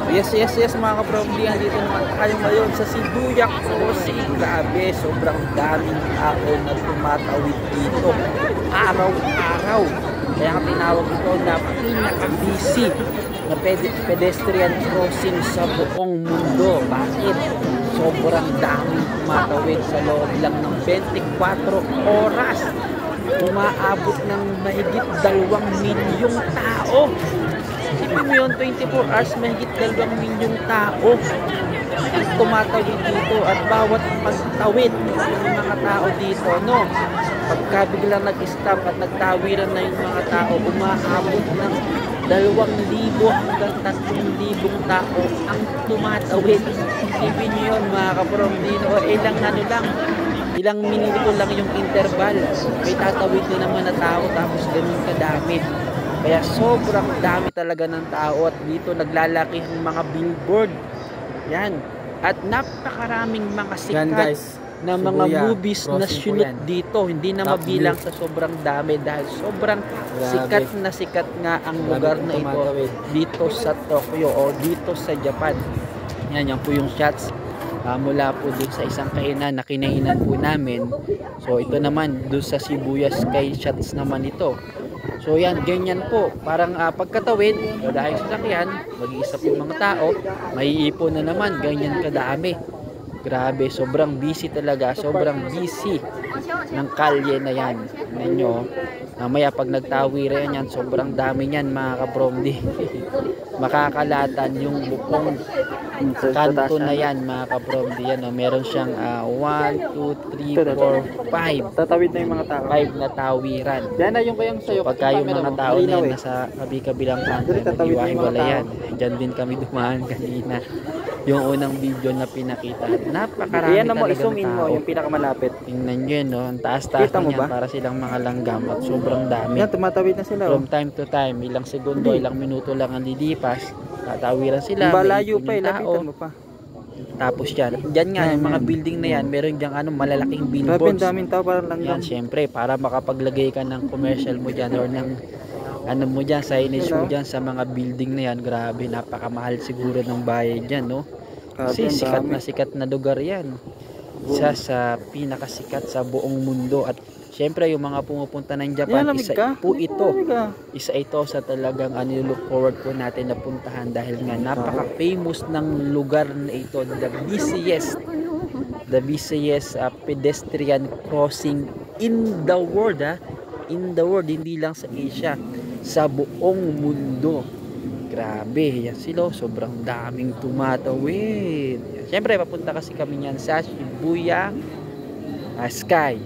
Yes mga kaprobli, dito naman tayo ngayon sa Shibuya Crossing. Grabe, sobrang daming tao na tumatawid dito araw-araw. Kaya nga tinawag ito na pinaka-busy na pedestrian crossing sa buong mundo. Bakit? Sobrang daming tumatawid sa loob lang ng 24 oras. Umaabot ng mahigit 2 milyong tao. Isipin mo yun, 24 hours, mahigit 2 milyong tao ang tumatawid dito. At bawat pagtawid ng mga tao dito, no, pagka biglang nag-stop at nagtawiran na yung mga tao, umaabot ng 2,000 hanggang 3,000 tao ang tumatawid. Isipin nyo yun mga kapromdino, ilang minuto lang yung interval, may tatawid na naman na tao, tapos ganun kadami. Kaya sobrang dami talaga ng tao, at dito naglalaki ang mga billboard. Yan. At napakaraming mga sikat na mga movies na shoot dito. Hindi na mabilang sa sobrang dami, dahil sobrang sikat nga ang lugar na ito dito sa Tokyo o dito sa Japan. Yan po yung shots mula po dun sa isang kainan na kinainan po namin. So ito naman dun sa Shibuya Sky shots naman ito. So yan, ganyan po. Parang pagkatawid, dahil sa sakyan, mag-iisa po mga tao, maiipon na naman, ganyan kadami. Grabe, sobrang busy talaga, sobrang busy ng kalye na yan. Tingnan nyo, mamaya pag nagtawiran yan, sobrang dami yan mga kapromdi. Makakalatan yung buong kanto na yan mga kapromdi. Yan, meron siyang 1, 2, 3, 4, 5. Tatawid na yung mga tao. 5 na tawiran. Yan na yung kayang sayo. Pagka yung mga tao na yan nasa kabi-kabilang kanto, nag-iwahiwala yan. Diyan din kami dumaan kanina. Yung unang video na pinakita. Napakarami yan talaga i-zoom ng in tao. mo, yung pinakamalapit. Tingnan nyo yun, no? Ang taas-taas Kita mo niya ba? para silang mga langgam, at sobrang dami. Yan, tumatawid na sila. From time to time, ilang segundo, ilang minuto lang ang lilipas, tatawiran sila. Malayo may pa, ipon yung tao. lapitan mo pa. Tapos yan nga, yung mga building na yan, meron diyang malalaking Grabe, billboards. daming tao, parang langgam. Yan, syempre, para makapaglagay ka ng commercial mo dyan, or ng mo dyan, signage mo dyan sa mga building na yan. Grabe, napakamahal siguro ng bayad dyan, no? Kasi sikat na lugar yan. Isa sa pinakasikat sa buong mundo. At syempre yung mga pumupunta ng Japan, isa ito sa talagang look forward po natin na puntahan, dahil nga napaka-famous ng lugar na ito. The busiest pedestrian crossing in the world, in the world, hindi lang sa Asia, sa buong mundo. Grabe, yan sila, sobrang daming tumatawid. Siyempre papunta kasi kami niyan sa Shibuya Sky.